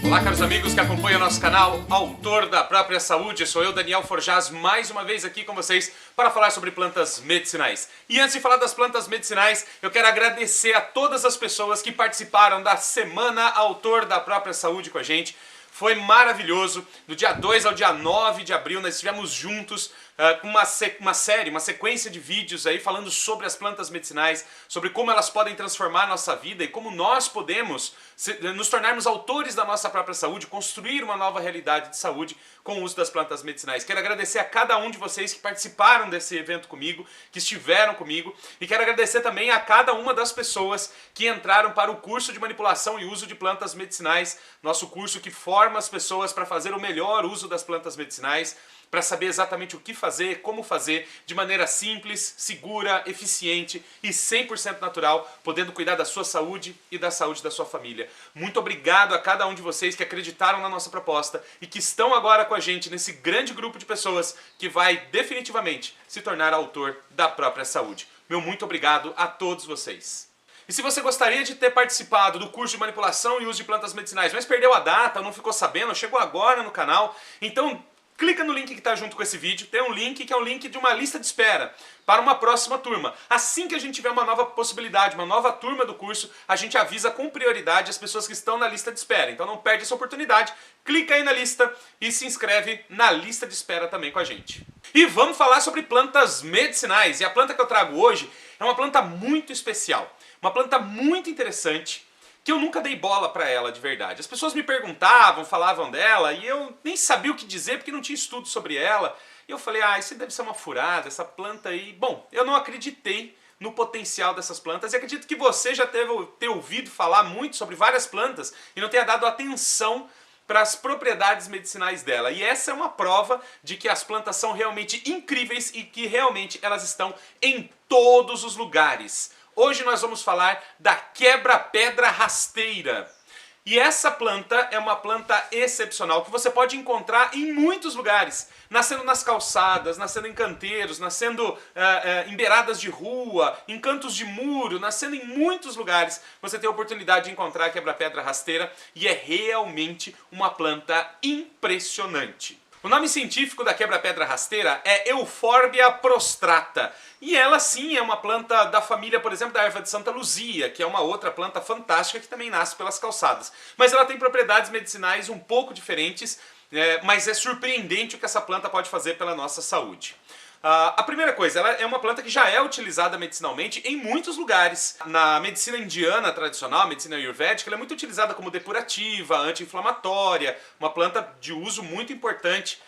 Olá, caros amigos que acompanham nosso canal Autor da Própria Saúde. Sou eu, Daniel Forjaz, mais uma vez aqui com vocês para falar sobre plantas medicinais. E antes de falar das plantas medicinais, eu quero agradecer a todas as pessoas que participaram da Semana Autor da Própria Saúde com a gente. Foi maravilhoso. Do dia 2 ao dia 9 de abril nós estivemos juntos com uma sequência de vídeos aí falando sobre as plantas medicinais, sobre como elas podem transformar a nossa vida e como nós podemos nos tornarmos autores da nossa própria saúde, construir uma nova realidade de saúde com o uso das plantas medicinais. Quero agradecer a cada um de vocês que participaram desse evento comigo, que estiveram comigo, e quero agradecer também a cada uma das pessoas que entraram para o curso de manipulação e uso de plantas medicinais, nosso curso que forma as pessoas para fazer o melhor uso das plantas medicinais, para saber exatamente o que fazer, como fazer, de maneira simples, segura, eficiente e 100% natural, podendo cuidar da sua saúde e da saúde da sua família. Muito obrigado a cada um de vocês que acreditaram na nossa proposta e que estão agora com a gente nesse grande grupo de pessoas que vai definitivamente se tornar autor da própria saúde. Meu muito obrigado a todos vocês. E se você gostaria de ter participado do curso de manipulação e uso de plantas medicinais, mas perdeu a data, não ficou sabendo, chegou agora no canal, então clica no link que está junto com esse vídeo, tem um link que é um link de uma lista de espera para uma próxima turma. Assim que a gente tiver uma nova possibilidade, uma nova turma do curso, a gente avisa com prioridade as pessoas que estão na lista de espera. Então não perde essa oportunidade, clica aí na lista e se inscreve na lista de espera também com a gente. E vamos falar sobre plantas medicinais. E a planta que eu trago hoje é uma planta muito especial, uma planta muito interessante, que eu nunca dei bola pra ela de verdade. As pessoas me perguntavam, falavam dela, e eu nem sabia o que dizer porque não tinha estudo sobre ela. E eu falei, isso deve ser uma furada, essa planta aí. Bom, eu não acreditei no potencial dessas plantas e acredito que você já deve ter ouvido falar muito sobre várias plantas e não tenha dado atenção para as propriedades medicinais dela. E essa é uma prova de que as plantas são realmente incríveis e que realmente elas estão em todos os lugares. Hoje nós vamos falar da quebra-pedra rasteira. E essa planta é uma planta excepcional que você pode encontrar em muitos lugares. Nascendo nas calçadas, nascendo em canteiros, nascendo em beiradas de rua, em cantos de muro, nascendo em muitos lugares. Você tem a oportunidade de encontrar a quebra-pedra rasteira e é realmente uma planta impressionante. O nome científico da quebra-pedra rasteira é Euphorbia prostrata. E ela sim é uma planta da família, por exemplo, da erva de Santa Luzia, que é uma outra planta fantástica que também nasce pelas calçadas. Mas ela tem propriedades medicinais um pouco diferentes, mas é surpreendente o que essa planta pode fazer pela nossa saúde. A primeira coisa, ela é uma planta que já é utilizada medicinalmente em muitos lugares. Na medicina indiana tradicional, medicina ayurvédica, ela é muito utilizada como depurativa, anti-inflamatória, uma planta de uso muito importante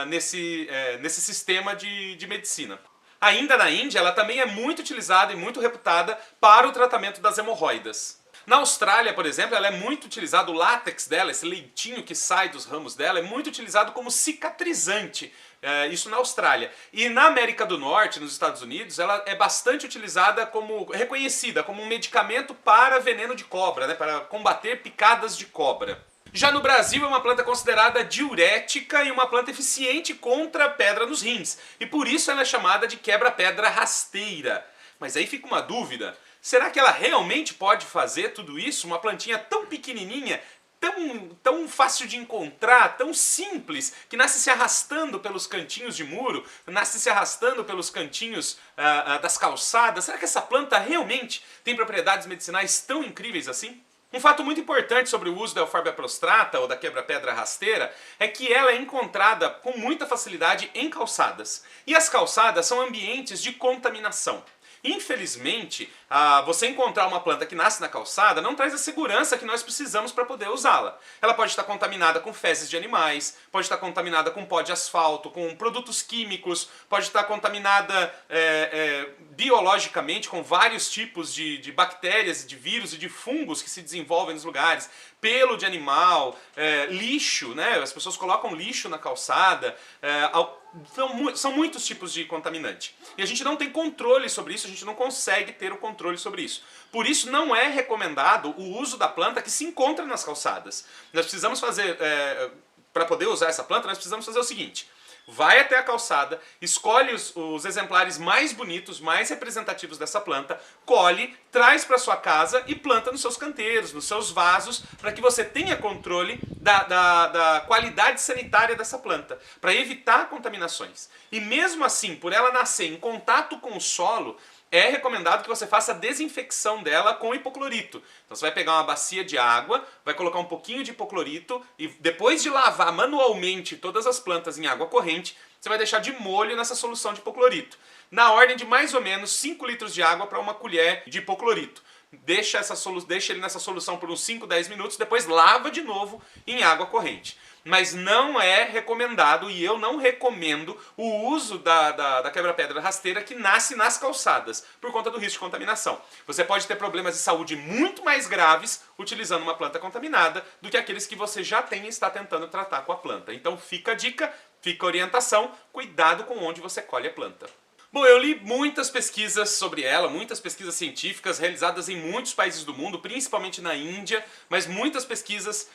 nesse sistema de medicina. Ainda na Índia, ela também é muito utilizada e muito reputada para o tratamento das hemorroidas. Na Austrália, por exemplo, ela é muito utilizada, o látex dela, esse leitinho que sai dos ramos dela, é muito utilizado como cicatrizante. Isso na Austrália. E na América do Norte, nos Estados Unidos, ela é bastante utilizada reconhecida como um medicamento para veneno de cobra, né, para combater picadas de cobra. Já no Brasil é uma planta considerada diurética e uma planta eficiente contra a pedra nos rins. E por isso ela é chamada de quebra-pedra rasteira. Mas aí fica uma dúvida. Será que ela realmente pode fazer tudo isso? Uma plantinha tão pequenininha, tão fácil de encontrar, tão simples, que nasce se arrastando pelos cantinhos de muro, nasce se arrastando pelos cantinhos das calçadas. Será que essa planta realmente tem propriedades medicinais tão incríveis assim? Um fato muito importante sobre o uso da Euphorbia prostrata, ou da quebra-pedra rasteira, é que ela é encontrada com muita facilidade em calçadas. E as calçadas são ambientes de contaminação. Infelizmente, você encontrar uma planta que nasce na calçada não traz a segurança que nós precisamos para poder usá-la. Ela pode estar contaminada com fezes de animais, pode estar contaminada com pó de asfalto, com produtos químicos, pode estar contaminada biologicamente com vários tipos de bactérias, de vírus e de fungos que se desenvolvem nos lugares, pelo de animal, lixo, né? As pessoas colocam lixo na calçada, são muitos tipos de contaminante. E a gente não tem controle sobre isso, a gente não consegue ter o controle sobre isso. Por isso não é recomendado o uso da planta que se encontra nas calçadas. Nós precisamos fazer, para poder usar essa planta, nós precisamos fazer o seguinte. vai até a calçada, escolhe os exemplares mais bonitos, mais representativos dessa planta, colhe, traz para sua casa e planta nos seus canteiros, nos seus vasos, para que você tenha controle da qualidade sanitária dessa planta, para evitar contaminações. E mesmo assim, por ela nascer em contato com o solo, é recomendado que você faça a desinfecção dela com hipoclorito. Então você vai pegar uma bacia de água, vai colocar um pouquinho de hipoclorito e depois de lavar manualmente todas as plantas em água corrente, você vai deixar de molho nessa solução de hipoclorito. Na ordem de mais ou menos 5 litros de água para uma colher de hipoclorito. Deixa ele nessa solução por uns 5, 10 minutos, depois lava de novo em água corrente. Mas não é recomendado, e eu não recomendo, o uso da quebra-pedra rasteira que nasce nas calçadas, por conta do risco de contaminação. Você pode ter problemas de saúde muito mais graves utilizando uma planta contaminada do que aqueles que você já tem e está tentando tratar com a planta. Então fica a dica, fica a orientação, cuidado com onde você colhe a planta. Bom, eu li muitas pesquisas sobre ela, muitas pesquisas científicas realizadas em muitos países do mundo, principalmente na Índia, mas muitas pesquisas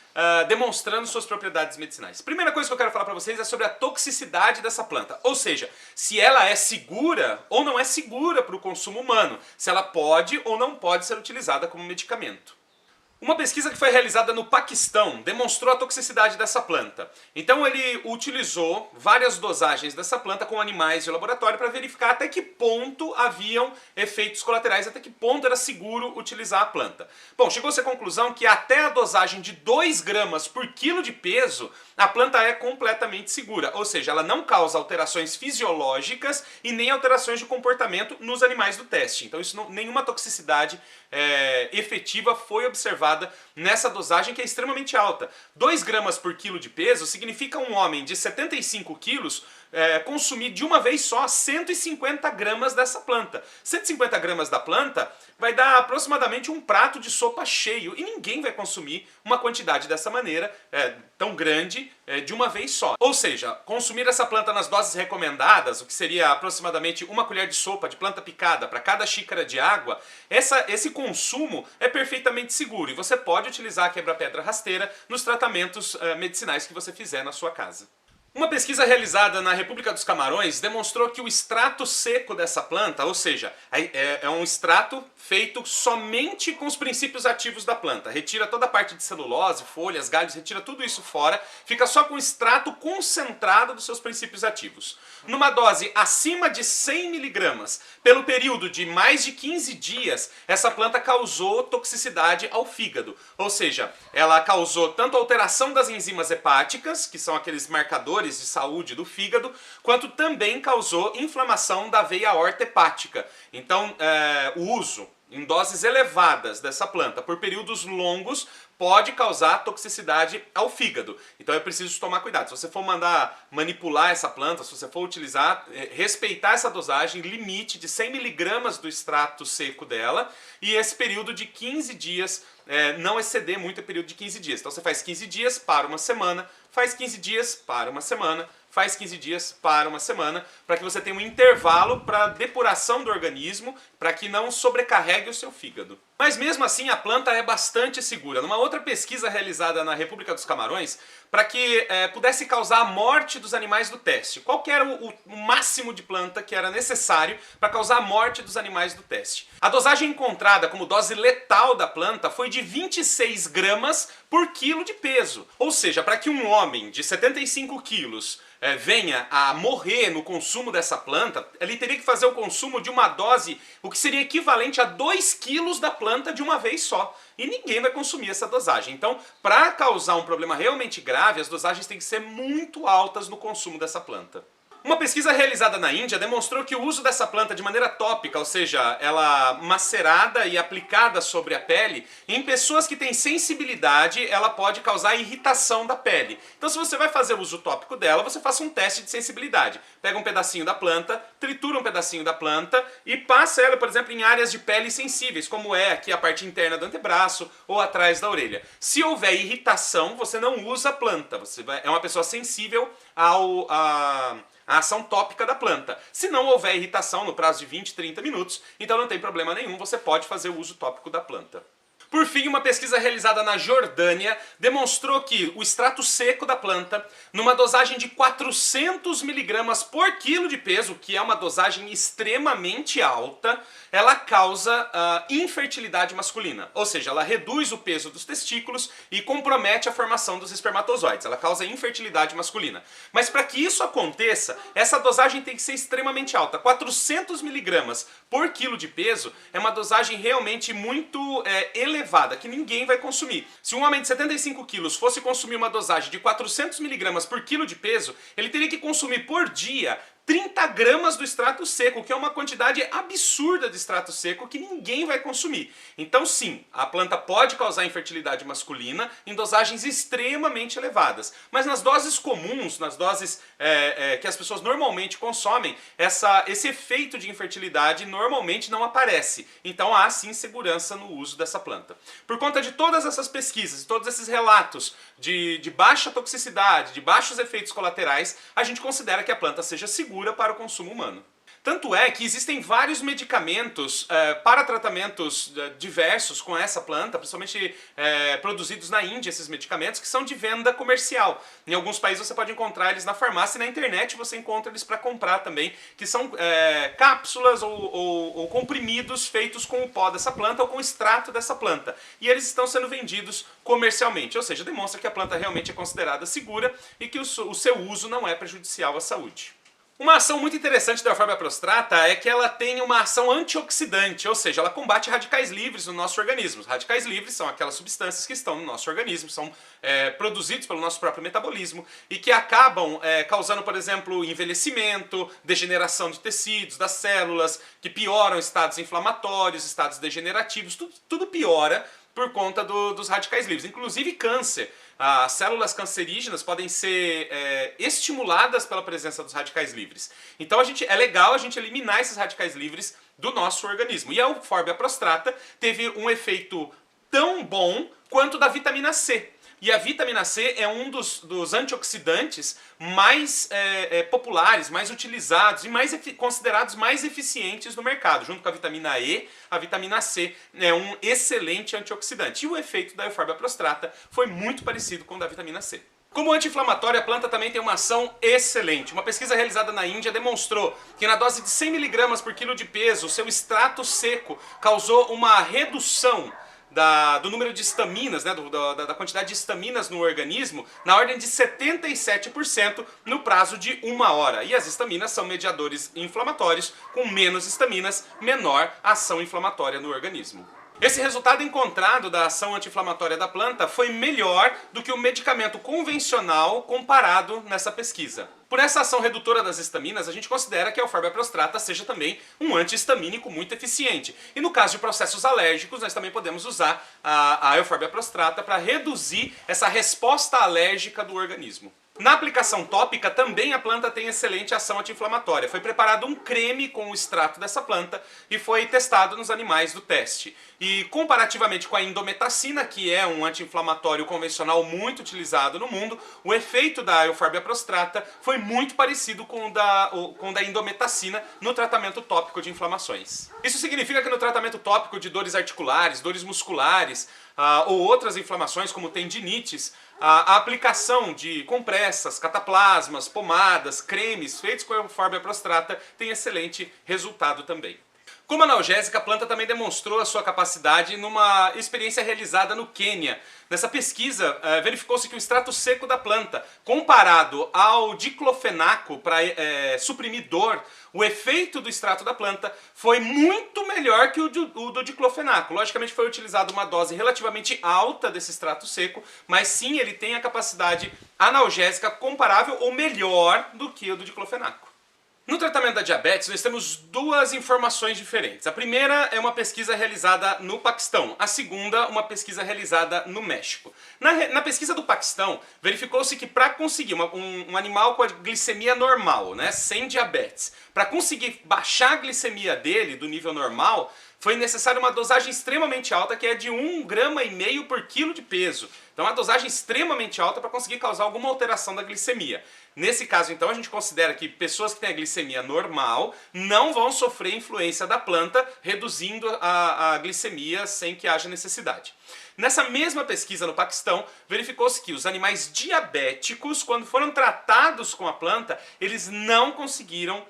demonstrando suas propriedades medicinais. Primeira coisa que eu quero falar para vocês é sobre a toxicidade dessa planta, ou seja, se ela é segura ou não é segura para o consumo humano, se ela pode ou não pode ser utilizada como medicamento. Uma pesquisa que foi realizada no Paquistão demonstrou a toxicidade dessa planta. Então ele utilizou várias dosagens dessa planta com animais de laboratório para verificar até que ponto haviam efeitos colaterais, até que ponto era seguro utilizar a planta. Bom, chegou-se à conclusão que até a dosagem de 2 gramas por quilo de peso, a planta é completamente segura. Ou seja, ela não causa alterações fisiológicas e nem alterações de comportamento nos animais do teste. Então nenhuma toxicidade efetiva foi observada nessa dosagem que é extremamente alta. 2 gramas por quilo de peso significa um homem de 75 quilos consumir de uma vez só 150 gramas dessa planta. 150 gramas da planta vai dar aproximadamente um prato de sopa cheio e ninguém vai consumir uma quantidade dessa maneira tão grande de uma vez só. Ou seja, consumir essa planta nas doses recomendadas, o que seria aproximadamente uma colher de sopa de planta picada para cada xícara de água, esse consumo é perfeitamente seguro e você pode utilizar a quebra-pedra rasteira nos tratamentos medicinais que você fizer na sua casa. Uma pesquisa realizada na República dos Camarões demonstrou que o extrato seco dessa planta, ou seja, é um extrato feito somente com os princípios ativos da planta. Retira toda a parte de celulose, folhas, galhos, retira tudo isso fora, fica só com o extrato concentrado dos seus princípios ativos. Numa dose acima de 100 miligramas, pelo período de mais de 15 dias, essa planta causou toxicidade ao fígado. Ou seja, ela causou tanto alteração das enzimas hepáticas, que são aqueles marcadores de saúde do fígado, quanto também causou inflamação da veia aorta hepática. Então, o uso em doses elevadas dessa planta por períodos longos pode causar toxicidade ao fígado. Então é preciso tomar cuidado. Se você for mandar manipular essa planta, se você for utilizar, respeitar essa dosagem, limite de 100 miligramas do extrato seco dela e esse período de 15 dias, não exceder muito o período de 15 dias. Então você faz 15 dias, para uma semana, faz 15 dias, para uma semana, faz 15 dias, para uma semana, para que você tenha um intervalo para depuração do organismo, para que não sobrecarregue o seu fígado. Mas mesmo assim a planta é bastante segura. Numa outra pesquisa realizada na República dos Camarões, para que pudesse causar a morte dos animais do teste. Qual que era o máximo de planta que era necessário para causar a morte dos animais do teste? A dosagem encontrada como dose letal da planta foi de 26 gramas por quilo de peso. Ou seja, para que um homem de 75 quilos venha a morrer no consumo dessa planta, ele teria que fazer o consumo de uma dose, o que seria equivalente a 2 quilos da planta de uma vez só. E ninguém vai consumir essa dosagem. Então, para causar um problema realmente grave, as dosagens têm que ser muito altas no consumo dessa planta. Uma pesquisa realizada na Índia demonstrou que o uso dessa planta de maneira tópica, ou seja, ela macerada e aplicada sobre a pele, em pessoas que têm sensibilidade, ela pode causar irritação da pele. Então se você vai fazer o uso tópico dela, você faça um teste de sensibilidade. Pega um pedacinho da planta, tritura um pedacinho da planta e passa ela, por exemplo, em áreas de pele sensíveis, como é aqui a parte interna do antebraço ou atrás da orelha. Se houver irritação, você não usa a planta. É uma pessoa sensível a ação tópica da planta. Se não houver irritação no prazo de 20, 30 minutos, então não tem problema nenhum, você pode fazer o uso tópico da planta. Por fim, uma pesquisa realizada na Jordânia demonstrou que o extrato seco da planta, numa dosagem de 400 miligramas por quilo de peso, que é uma dosagem extremamente alta, ela causa infertilidade masculina. Ou seja, ela reduz o peso dos testículos e compromete a formação dos espermatozoides. Ela causa infertilidade masculina. Mas para que isso aconteça, essa dosagem tem que ser extremamente alta. 400 miligramas por quilo de peso é uma dosagem realmente muito elevada, que ninguém vai consumir. Se um homem de 75 quilos fosse consumir uma dosagem de 400 miligramas por quilo de peso, ele teria que consumir por dia 30 gramas do extrato seco, que é uma quantidade absurda de extrato seco que ninguém vai consumir. Então sim, a planta pode causar infertilidade masculina em dosagens extremamente elevadas. Mas nas doses comuns, nas doses que as pessoas normalmente consomem, esse efeito de infertilidade normalmente não aparece. Então há sim segurança no uso dessa planta. Por conta de todas essas pesquisas, todos esses relatos de baixa toxicidade, de baixos efeitos colaterais, a gente considera que a planta seja segura para o consumo humano. Tanto é que existem vários medicamentos para tratamentos diversos com essa planta, principalmente produzidos na Índia, esses medicamentos, que são de venda comercial. Em alguns países você pode encontrar eles na farmácia e na internet você encontra eles para comprar também, que são cápsulas ou comprimidos feitos com o pó dessa planta ou com o extrato dessa planta. E eles estão sendo vendidos comercialmente, ou seja, demonstra que a planta realmente é considerada segura e que o seu uso não é prejudicial à saúde. Uma ação muito interessante da Euphorbia prostrata é que ela tem uma ação antioxidante, ou seja, ela combate radicais livres no nosso organismo. Os radicais livres são aquelas substâncias que estão no nosso organismo, são produzidos pelo nosso próprio metabolismo e que acabam causando, por exemplo, envelhecimento, degeneração de tecidos, das células, que pioram estados inflamatórios, estados degenerativos, tudo piora por conta dos radicais livres, inclusive câncer. As células cancerígenas podem ser estimuladas pela presença dos radicais livres. Então é legal a gente eliminar esses radicais livres do nosso organismo. E a Euphorbia prostrata teve um efeito tão bom quanto da vitamina C. E a vitamina C é um dos antioxidantes mais populares, mais utilizados e considerados mais eficientes no mercado. Junto com a vitamina E, a vitamina C é um excelente antioxidante. E o efeito da Euphorbia prostrata foi muito parecido com o da vitamina C. Como anti-inflamatória, a planta também tem uma ação excelente. Uma pesquisa realizada na Índia demonstrou que na dose de 100 mg por quilo de peso, o seu extrato seco causou uma redução do número de estaminas, da quantidade de estaminas no organismo, na ordem de 77% no prazo de 1 hora. E as estaminas são mediadores inflamatórios, com menos estaminas, menor ação inflamatória no organismo. Esse resultado encontrado da ação anti-inflamatória da planta foi melhor do que o medicamento convencional comparado nessa pesquisa. Por essa ação redutora das estaminas, a gente considera que a Euphorbia prostrata seja também um antihistamínico muito eficiente. E no caso de processos alérgicos, nós também podemos usar a Euphorbia prostrata para reduzir essa resposta alérgica do organismo. Na aplicação tópica, também a planta tem excelente ação anti-inflamatória. Foi preparado um creme com o extrato dessa planta e foi testado nos animais do teste. E comparativamente com a indometacina, que é um anti-inflamatório convencional muito utilizado no mundo, o efeito da Euphorbia prostrata foi muito parecido com o da indometacina no tratamento tópico de inflamações. Isso significa que no tratamento tópico de dores articulares, dores musculares ou outras inflamações como tendinites, a aplicação de compressas, cataplasmas, pomadas, cremes feitos com a Euphorbia prostrata tem excelente resultado também. Como analgésica, a planta também demonstrou a sua capacidade numa experiência realizada no Quênia. Nessa pesquisa, verificou-se que o extrato seco da planta, comparado ao diclofenaco para suprimir dor, o efeito do extrato da planta foi muito melhor que o do diclofenaco. Logicamente foi utilizada uma dose relativamente alta desse extrato seco, mas sim ele tem a capacidade analgésica comparável ou melhor do que o do diclofenaco. No tratamento da diabetes, nós temos duas informações diferentes. A primeira é uma pesquisa realizada no Paquistão. A segunda, uma pesquisa realizada no México. Na pesquisa do Paquistão, verificou-se que para conseguir um animal com a glicemia normal, sem diabetes, para conseguir baixar a glicemia dele do nível normal, foi necessária uma dosagem extremamente alta, que é de 1,5 grama por quilo de peso. Então é uma dosagem extremamente alta para conseguir causar alguma alteração da glicemia. Nesse caso, então, a gente considera que pessoas que têm a glicemia normal não vão sofrer influência da planta, reduzindo a glicemia sem que haja necessidade. Nessa mesma pesquisa no Paquistão, verificou-se que os animais diabéticos, quando foram tratados com a planta, eles não conseguiram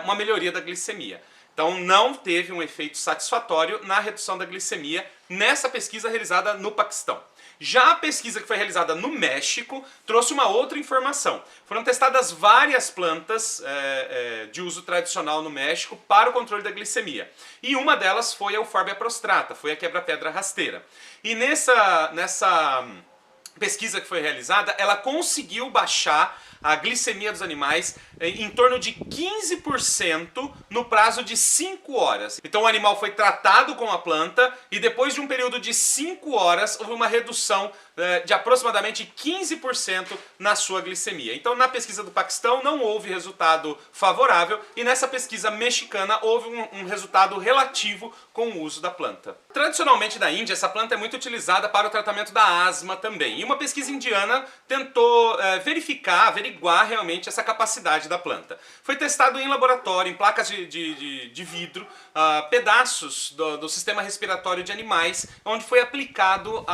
uma melhoria da glicemia. Então não teve um efeito satisfatório na redução da glicemia nessa pesquisa realizada no Paquistão. Já a pesquisa que foi realizada no México trouxe uma outra informação. Foram testadas várias plantas de uso tradicional no México para o controle da glicemia. E uma delas foi a Euphorbia prostrata, foi a quebra-pedra rasteira. E nessa pesquisa que foi realizada, ela conseguiu baixar a glicemia dos animais em torno de 15% no prazo de 5 horas. Então o animal foi tratado com a planta e depois de um período de 5 horas houve uma redução de aproximadamente 15% na sua glicemia. Então na pesquisa do Paquistão não houve resultado favorável e nessa pesquisa mexicana houve um resultado relativo com o uso da planta. Tradicionalmente na Índia essa planta é muito utilizada para o tratamento da asma também. E uma pesquisa indiana tentou averiguar realmente essa capacidade da planta. Foi testado em laboratório, em placas de vidro, pedaços do sistema respiratório de animais, onde foi aplicado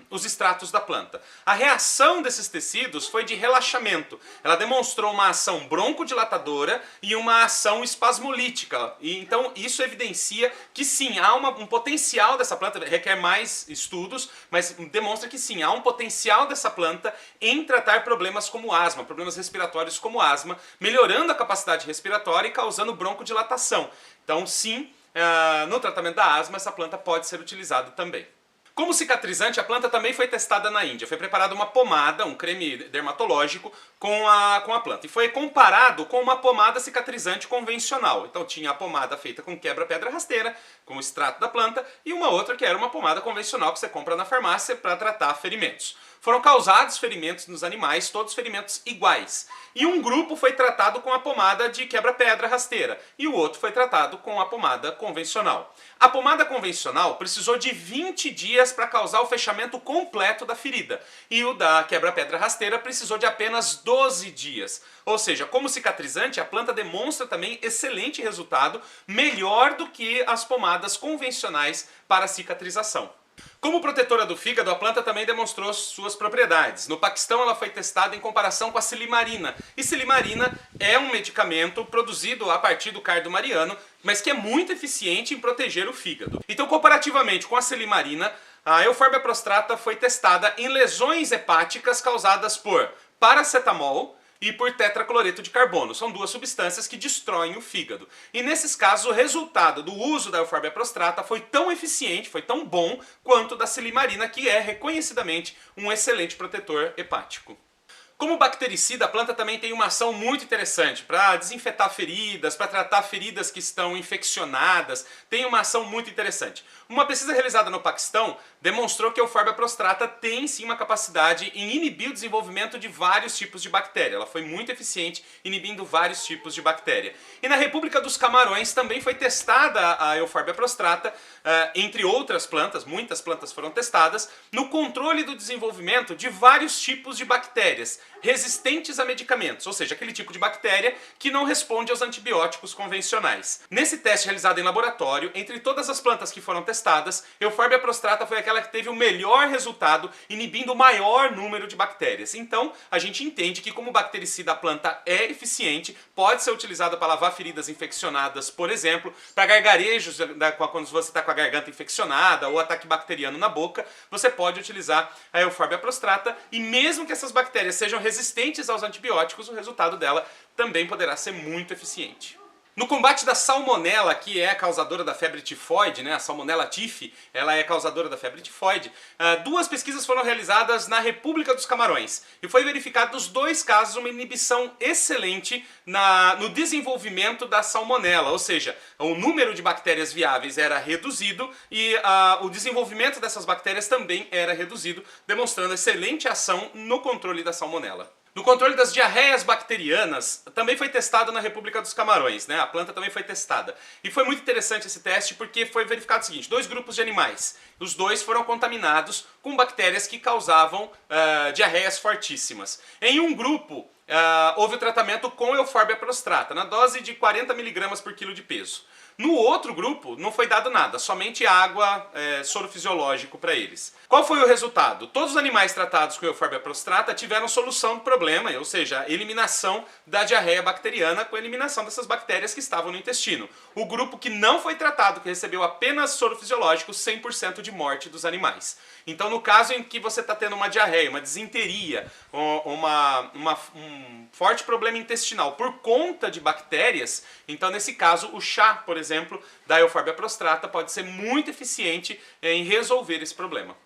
os extratos da planta. A reação desses tecidos foi de relaxamento. Ela demonstrou uma ação broncodilatadora e uma ação espasmolítica. E, então isso evidencia que sim, há um potencial dessa planta, requer mais estudos, mas demonstra que sim, há um potencial dessa planta em tratar problemas como asma, problemas respiratórios como asma, melhorando a capacidade respiratória e causando broncodilatação. Então sim, no tratamento da asma essa planta pode ser utilizada também. Como cicatrizante, a planta também foi testada na Índia. Foi preparada uma pomada, um creme dermatológico com a planta. E foi comparado com uma pomada cicatrizante convencional. Então tinha a pomada feita com quebra-pedra rasteira, com o extrato da planta, e uma outra que era uma pomada convencional que você compra na farmácia para tratar ferimentos. Foram causados ferimentos nos animais, todos ferimentos iguais. E um grupo foi tratado com a pomada de quebra-pedra rasteira e o outro foi tratado com a pomada convencional. A pomada convencional precisou de 20 dias para causar o fechamento completo da ferida e o da quebra-pedra rasteira precisou de apenas 12 dias. Ou seja, como cicatrizante, a planta demonstra também excelente resultado, melhor do que as pomadas convencionais para cicatrização. Como protetora do fígado, a planta também demonstrou suas propriedades. No Paquistão ela foi testada em comparação com a silimarina. E silimarina é um medicamento produzido a partir do cardo mariano, mas que é muito eficiente em proteger o fígado. Então, comparativamente com a silimarina, a Euphorbia prostrata foi testada em lesões hepáticas causadas por paracetamol e por tetracloreto de carbono. São duas substâncias que destroem o fígado. E nesses casos o resultado do uso da Euphorbia prostrata foi tão eficiente, foi tão bom quanto da silimarina, que é reconhecidamente um excelente protetor hepático. Como bactericida, a planta também tem uma ação muito interessante para desinfetar feridas, para tratar feridas que estão infeccionadas, tem uma ação muito interessante. Uma pesquisa realizada no Paquistão demonstrou que a Euphorbia prostrata tem sim uma capacidade em inibir o desenvolvimento de vários tipos de bactéria. Ela foi muito eficiente inibindo vários tipos de bactéria. E na República dos Camarões também foi testada a Euphorbia prostrata, entre outras plantas, muitas plantas foram testadas, no controle do desenvolvimento de vários tipos de bactérias resistentes a medicamentos, ou seja, aquele tipo de bactéria que não responde aos antibióticos convencionais. Nesse teste realizado em laboratório, entre todas as plantas que foram testadas, Euphorbia prostrata foi aquela que teve o melhor resultado, inibindo o maior número de bactérias. Então, a gente entende que como bactericida a planta é eficiente, pode ser utilizada para lavar feridas infeccionadas, por exemplo, para gargarejos, quando você está com a garganta infeccionada ou ataque bacteriano na boca, você pode utilizar a Euphorbia prostrata e mesmo que essas bactérias sejam resistentes aos antibióticos, o resultado dela também poderá ser muito eficiente. No combate da salmonela, que é a causadora da febre tifoide, né, a Salmonella typhi, ela é causadora da febre tifoide, duas pesquisas foram realizadas na República dos Camarões e foi verificado nos dois casos uma inibição excelente no desenvolvimento da salmonela, ou seja, o número de bactérias viáveis era reduzido e o desenvolvimento dessas bactérias também era reduzido, demonstrando excelente ação no controle da salmonela. No controle das diarreias bacterianas, também foi testado na República dos Camarões, né? A planta também foi testada. E foi muito interessante esse teste porque foi verificado o seguinte, dois grupos de animais, os dois foram contaminados com bactérias que causavam diarreias fortíssimas. Em um grupo, houve o tratamento com Euphorbia prostrata, na dose de 40 mg por quilo de peso. No outro grupo, não foi dado nada, somente água, soro fisiológico para eles. Qual foi o resultado? Todos os animais tratados com Euphorbia prostrata tiveram solução do problema, ou seja, eliminação da diarreia bacteriana com a eliminação dessas bactérias que estavam no intestino. O grupo que não foi tratado, que recebeu apenas soro fisiológico, 100% de morte dos animais. Então, no caso em que você está tendo uma diarreia, uma disenteria, um forte problema intestinal por conta de bactérias, então nesse caso o chá, por exemplo, da Euphorbia prostrata pode ser muito eficiente em resolver esse problema.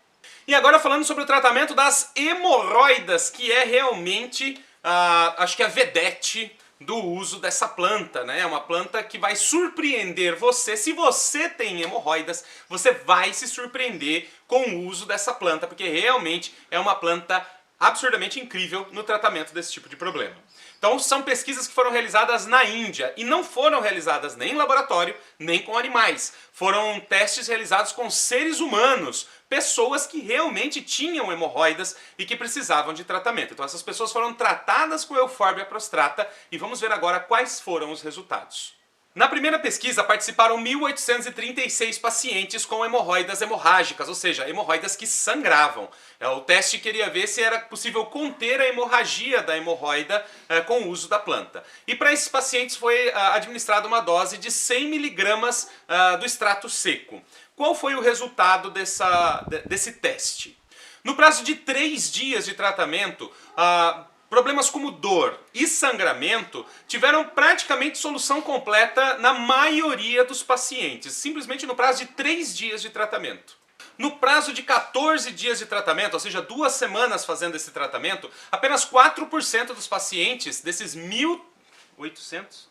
E agora falando sobre o tratamento das hemorroidas, que é realmente, acho que a vedete do uso dessa planta, né? É uma planta que vai surpreender você. Se você tem hemorroidas, você vai se surpreender com o uso dessa planta, porque realmente é uma planta absurdamente incrível no tratamento desse tipo de problema. Então são pesquisas que foram realizadas na Índia e não foram realizadas nem em laboratório, nem com animais. Foram testes realizados com seres humanos, pessoas que realmente tinham hemorroidas e que precisavam de tratamento. Então essas pessoas foram tratadas com Euphorbia prostrata e vamos ver agora quais foram os resultados. Na primeira pesquisa participaram 1.836 pacientes com hemorroidas hemorrágicas, ou seja, hemorroidas que sangravam. O teste queria ver se era possível conter a hemorragia da hemorroida com o uso da planta. E para esses pacientes foi administrada uma dose de 100 mg do extrato seco. Qual foi o resultado desse teste? No prazo de 3 dias de tratamento, problemas como dor e sangramento tiveram praticamente solução completa na maioria dos pacientes, simplesmente no prazo de 3 dias de tratamento. No prazo de 14 dias de tratamento, ou seja, 2 semanas fazendo esse tratamento, apenas 4% dos pacientes, desses 1.800...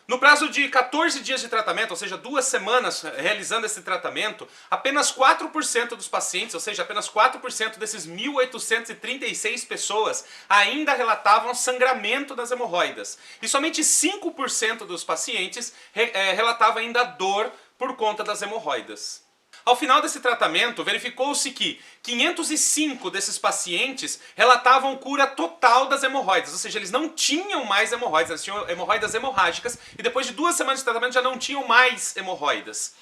No prazo de 14 dias de tratamento, ou seja, 2 semanas realizando esse tratamento, apenas 4% dos pacientes, ou seja, apenas 4% desses 1.836 pessoas ainda relatavam sangramento das hemorroidas. E somente 5% dos pacientes relatavam ainda dor por conta das hemorroidas. Ao final desse tratamento, verificou-se que 505 desses pacientes relatavam cura total das hemorroidas, ou seja, eles não tinham mais hemorroidas, eles tinham hemorroidas hemorrágicas e depois de 2 semanas de tratamento já não tinham mais hemorroidas.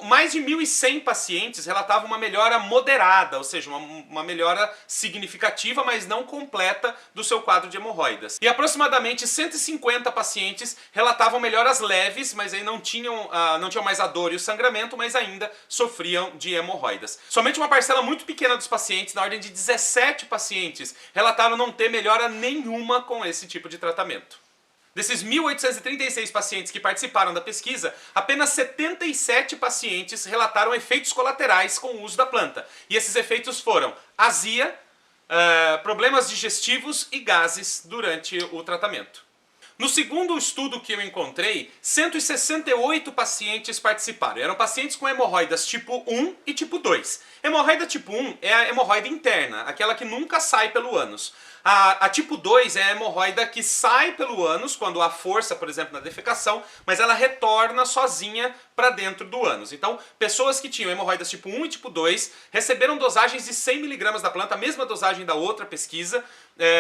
Mais de 1.100 pacientes relatavam uma melhora moderada, ou seja, uma melhora significativa, mas não completa do seu quadro de hemorroidas. E aproximadamente 150 pacientes relatavam melhoras leves, mas aí não tinham mais a dor e o sangramento, mas ainda sofriam de hemorroidas. Somente uma parcela muito pequena dos pacientes, na ordem de 17 pacientes, relataram não ter melhora nenhuma com esse tipo de tratamento. Desses 1.836 pacientes que participaram da pesquisa, apenas 77 pacientes relataram efeitos colaterais com o uso da planta. E esses efeitos foram azia, problemas digestivos e gases durante o tratamento. No segundo estudo que eu encontrei, 168 pacientes participaram. Eram pacientes com hemorroidas tipo 1 e tipo 2. Hemorroida tipo 1 é a hemorroida interna, aquela que nunca sai pelo ânus. A tipo 2 é a hemorroida que sai pelo ânus quando há força, por exemplo, na defecação, mas ela retorna sozinha para dentro do ânus. Então, pessoas que tinham hemorroidas tipo 1 e tipo 2 receberam dosagens de 100 mg da planta, a mesma dosagem da outra pesquisa,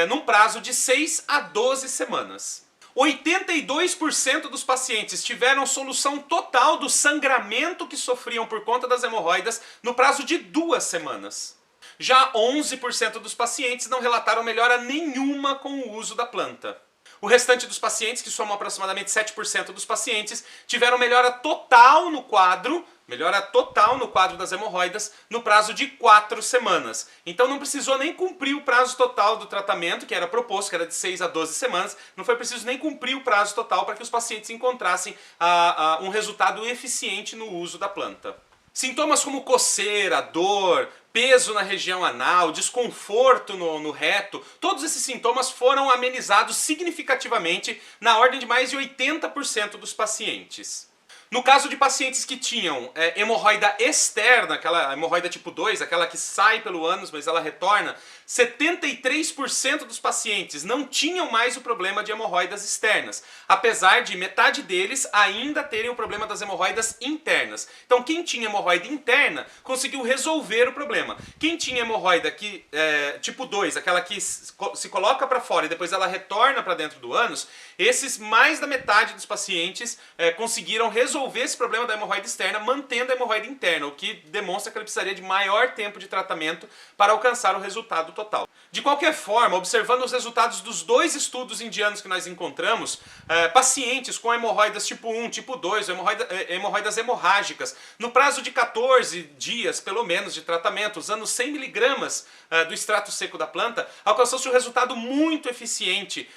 num prazo de 6 a 12 semanas. 82% dos pacientes tiveram solução total do sangramento que sofriam por conta das hemorroidas no prazo de 2 semanas. Já 11% dos pacientes não relataram melhora nenhuma com o uso da planta. O restante dos pacientes, que somam aproximadamente 7% dos pacientes, tiveram melhora total no quadro das hemorroidas no prazo de 4 semanas. Então não precisou nem cumprir o prazo total do tratamento, que era proposto, que era de 6 a 12 semanas, não foi preciso nem cumprir o prazo total para que os pacientes encontrassem um resultado eficiente no uso da planta. Sintomas como coceira, dor, peso na região anal, desconforto no reto, todos esses sintomas foram amenizados significativamente na ordem de mais de 80% dos pacientes. No caso de pacientes que tinham hemorroida externa, aquela hemorroida tipo 2, aquela que sai pelo ânus, mas ela retorna, 73% dos pacientes não tinham mais o problema de hemorroidas externas, apesar de metade deles ainda terem o problema das hemorroidas internas. Então quem tinha hemorroida interna conseguiu resolver o problema. Quem tinha hemorroida tipo 2, aquela que se coloca para fora e depois ela retorna para dentro do ânus, esses mais da metade dos pacientes conseguiram resolver esse problema da hemorroida externa mantendo a hemorroida interna, o que demonstra que ele precisaria de maior tempo de tratamento para alcançar o resultado total. De qualquer forma, observando os resultados dos 2 estudos indianos que nós encontramos, pacientes com hemorroidas tipo 1, tipo 2, hemorroidas hemorrágicas, no prazo de 14 dias, pelo menos, de tratamento, usando 100 mg do extrato seco da planta, alcançou-se um resultado muito eficiente,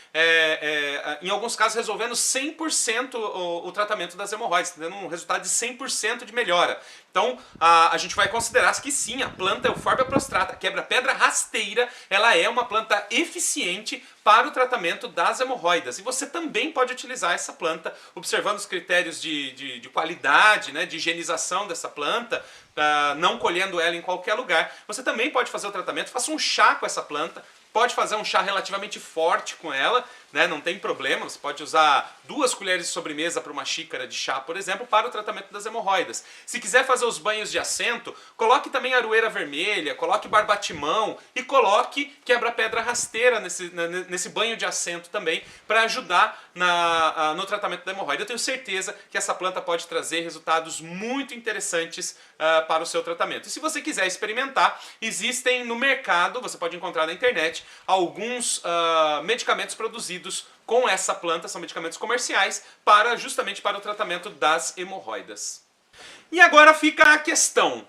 em alguns casos resolvendo 100% o tratamento das hemorroidas, tendo um resultado de 100% de melhora. Então a gente vai considerar que sim, a planta Euphorbia prostrata, quebra-pedra rasteira, ela é uma planta eficiente para o tratamento das hemorroidas. E você também pode utilizar essa planta, observando os critérios de qualidade, né, de higienização dessa planta, não colhendo ela em qualquer lugar. Você também pode fazer o tratamento, faça um chá com essa planta, pode fazer um chá relativamente forte com ela, né? Não tem problema, você pode usar 2 colheres de sobremesa para uma xícara de chá, por exemplo, para o tratamento das hemorroidas. Se quiser fazer os banhos de assento, coloque também aroeira vermelha, coloque barbatimão e coloque quebra-pedra rasteira nesse banho de assento também, para ajudar no tratamento da hemorroida. Eu tenho certeza que essa planta pode trazer resultados muito interessantes para o seu tratamento. E se você quiser experimentar, existem no mercado, você pode encontrar na internet, alguns medicamentos produzidos com essa planta, são medicamentos comerciais, justamente para o tratamento das hemorroidas. E agora fica a questão,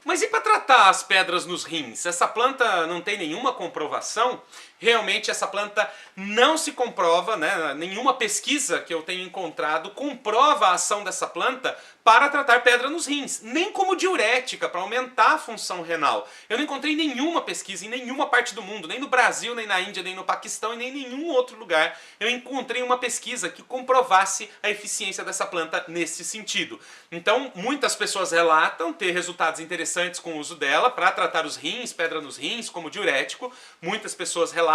mas e para tratar as pedras nos rins? Essa planta não tem nenhuma comprovação? Realmente essa planta não se comprova, né? Nenhuma pesquisa que eu tenho encontrado comprova a ação dessa planta para tratar pedra nos rins, nem como diurética, para aumentar a função renal. Eu não encontrei nenhuma pesquisa em nenhuma parte do mundo, nem no Brasil, nem na Índia, nem no Paquistão e nem em nenhum outro lugar. Eu encontrei uma pesquisa que comprovasse a eficiência dessa planta nesse sentido. Então, muitas pessoas relatam ter resultados interessantes com o uso dela para tratar os rins, pedra nos rins, como diurético. Muitas pessoas relatam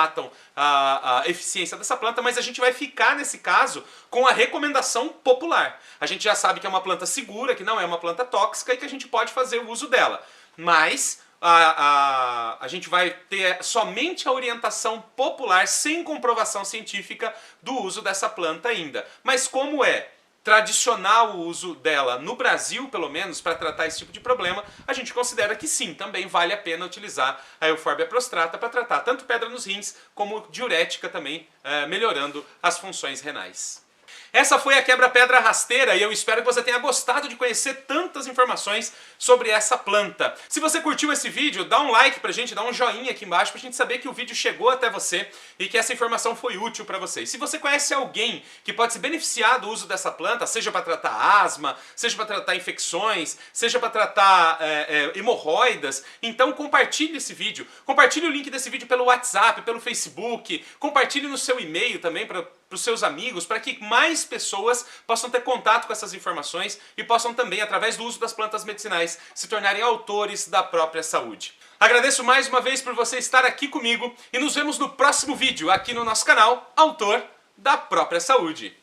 a eficiência dessa planta, mas a gente vai ficar nesse caso com a recomendação popular. A gente já sabe que é uma planta segura, que não é uma planta tóxica e que a gente pode fazer o uso dela. Mas a gente vai ter somente a orientação popular, sem comprovação científica, do uso dessa planta ainda. Mas como é tradicional o uso dela no Brasil, pelo menos, para tratar esse tipo de problema, a gente considera que sim, também vale a pena utilizar a Euphorbia prostrata para tratar tanto pedra nos rins, como diurética também, melhorando as funções renais. Essa foi a quebra-pedra rasteira e eu espero que você tenha gostado de conhecer tantas informações sobre essa planta. Se você curtiu esse vídeo, dá um like pra gente, dá um joinha aqui embaixo pra gente saber que o vídeo chegou até você e que essa informação foi útil pra você. E se você conhece alguém que pode se beneficiar do uso dessa planta, seja para tratar asma, seja para tratar infecções, seja para tratar hemorroidas, então compartilhe esse vídeo. Compartilhe o link desse vídeo pelo WhatsApp, pelo Facebook, compartilhe no seu e-mail também para os seus amigos, para que mais pessoas possam ter contato com essas informações e possam também, através do uso das plantas medicinais, se tornarem autores da própria saúde. Agradeço mais uma vez por você estar aqui comigo e nos vemos no próximo vídeo aqui no nosso canal, Autor da Própria Saúde.